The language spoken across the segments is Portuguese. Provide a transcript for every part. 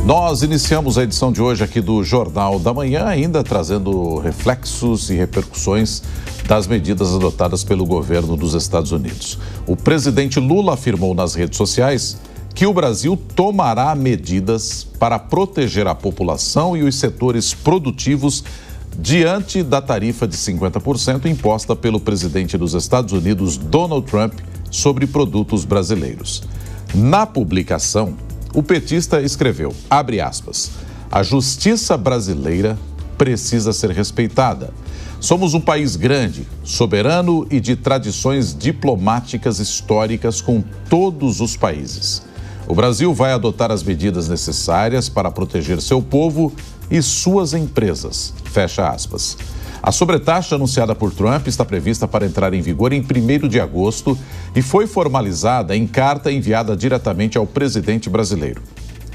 Nós iniciamos a edição de hoje aqui do Jornal da Manhã, ainda trazendo reflexos e repercussões das medidas adotadas pelo governo dos Estados Unidos. O presidente Lula afirmou nas redes sociais que o Brasil tomará medidas para proteger a população e os setores produtivos diante da tarifa de 50% imposta pelo presidente dos Estados Unidos, Donald Trump, sobre produtos brasileiros. Na publicação, o petista escreveu, abre aspas, a justiça brasileira precisa ser respeitada. Somos um país grande, soberano e de tradições diplomáticas históricas com todos os países. O Brasil vai adotar as medidas necessárias para proteger seu povo e suas empresas, fecha aspas. A sobretaxa anunciada por Trump está prevista para entrar em vigor em 1º de agosto e foi formalizada em carta enviada diretamente ao presidente brasileiro.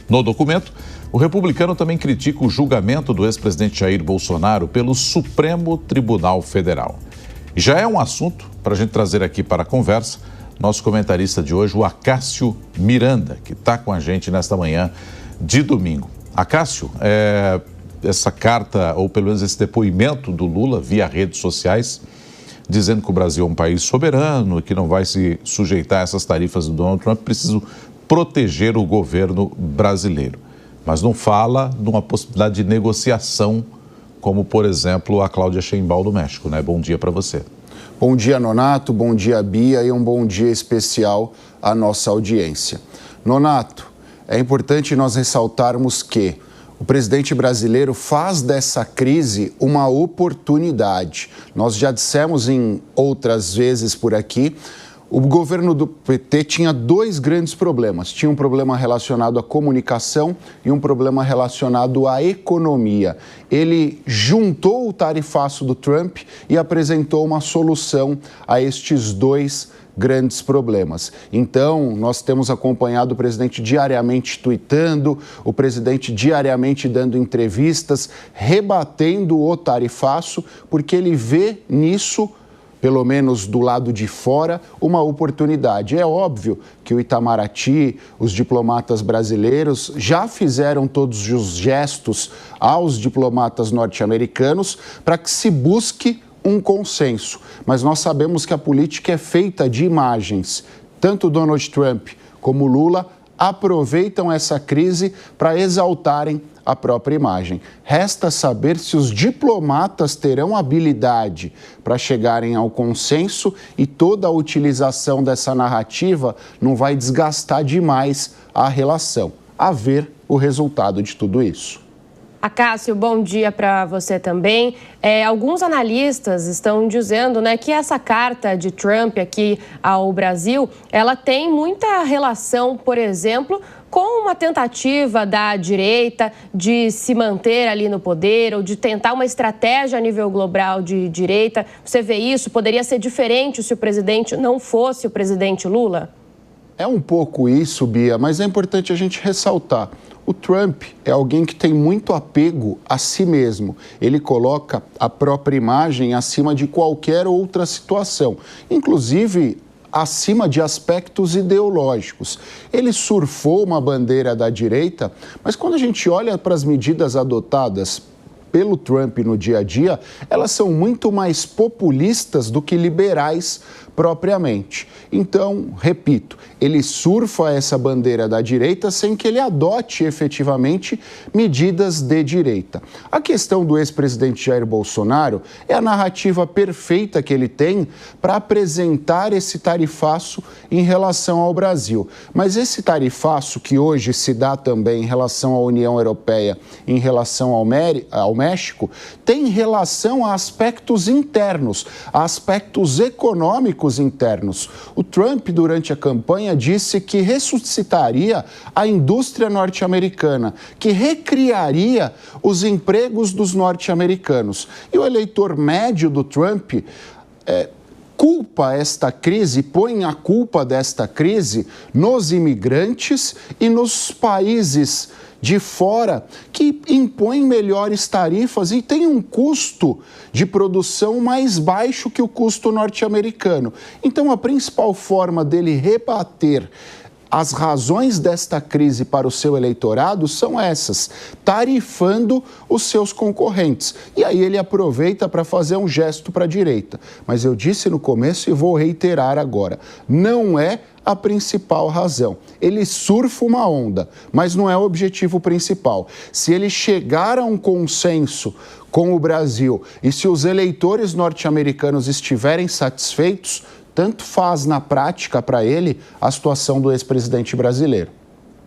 No documento, o republicano também critica o julgamento do ex-presidente Jair Bolsonaro pelo Supremo Tribunal Federal. Já é um assunto para a gente trazer aqui para a conversa nosso comentarista de hoje, o Acácio Miranda, que está com a gente nesta manhã de domingo. Acácio, essa carta, ou pelo menos esse depoimento do Lula via redes sociais, dizendo que o Brasil é um país soberano e que não vai se sujeitar a essas tarifas do Donald Trump, precisa proteger o governo brasileiro. Mas não fala de uma possibilidade de negociação, como, por exemplo, a Cláudia Sheinbaum do México, né? Bom dia para você. Bom dia, Nonato, bom dia, Bia, e um bom dia especial à nossa audiência. Nonato, é importante nós ressaltarmos que o presidente brasileiro faz dessa crise uma oportunidade. Nós já dissemos em outras vezes por aqui, o governo do PT tinha 2 grandes problemas. Tinha um problema relacionado à comunicação e um problema relacionado à economia. Ele juntou o tarifaço do Trump e apresentou uma solução a estes 2 grandes problemas. Então, nós temos acompanhado o presidente diariamente tuitando, o presidente diariamente dando entrevistas, rebatendo o tarifaço, porque ele vê nisso, pelo menos do lado de fora, uma oportunidade. É óbvio que o Itamaraty, os diplomatas brasileiros já fizeram todos os gestos aos diplomatas norte-americanos para que se busque um consenso. Mas nós sabemos que a política é feita de imagens. Tanto Donald Trump como Lula aproveitam essa crise para exaltarem a própria imagem. Resta saber se os diplomatas terão habilidade para chegarem ao consenso e toda a utilização dessa narrativa não vai desgastar demais a relação. A ver o resultado de tudo isso. Acácio, bom dia para você também. Alguns analistas estão dizendo, né, que essa carta de Trump aqui ao Brasil, ela tem muita relação, por exemplo, com uma tentativa da direita de se manter ali no poder ou de tentar uma estratégia a nível global de direita. Você vê isso? Poderia ser diferente se o presidente não fosse o presidente Lula? É um pouco isso, Bia, mas é importante a gente ressaltar. O Trump é alguém que tem muito apego a si mesmo. Ele coloca a própria imagem acima de qualquer outra situação, inclusive acima de aspectos ideológicos. Ele surfou uma bandeira da direita, mas quando a gente olha para as medidas adotadas pelo Trump no dia a dia, elas são muito mais populistas do que liberais propriamente. Então, repito, ele surfa essa bandeira da direita sem que ele adote efetivamente medidas de direita. A questão do ex-presidente Jair Bolsonaro é a narrativa perfeita que ele tem para apresentar esse tarifaço em relação ao Brasil. Mas esse tarifaço que hoje se dá também em relação à União Europeia, em relação ao México, tem relação a aspectos internos, a aspectos econômicos internos. O Trump, durante a campanha, disse que ressuscitaria a indústria norte-americana, que recriaria os empregos dos norte-americanos. E o eleitor médio do Trump culpa esta crise, põe a culpa desta crise nos imigrantes e nos países de fora que impõem melhores tarifas e tem um custo de produção mais baixo que o custo norte-americano. Então, a principal forma dele rebater as razões desta crise para o seu eleitorado são essas, tarifando os seus concorrentes. E aí ele aproveita para fazer um gesto para a direita. Mas eu disse no começo e vou reiterar agora, não é a principal razão. Ele surfa uma onda, mas não é o objetivo principal. Se ele chegar a um consenso com o Brasil e se os eleitores norte-americanos estiverem satisfeitos, tanto faz na prática para ele a situação do ex-presidente brasileiro.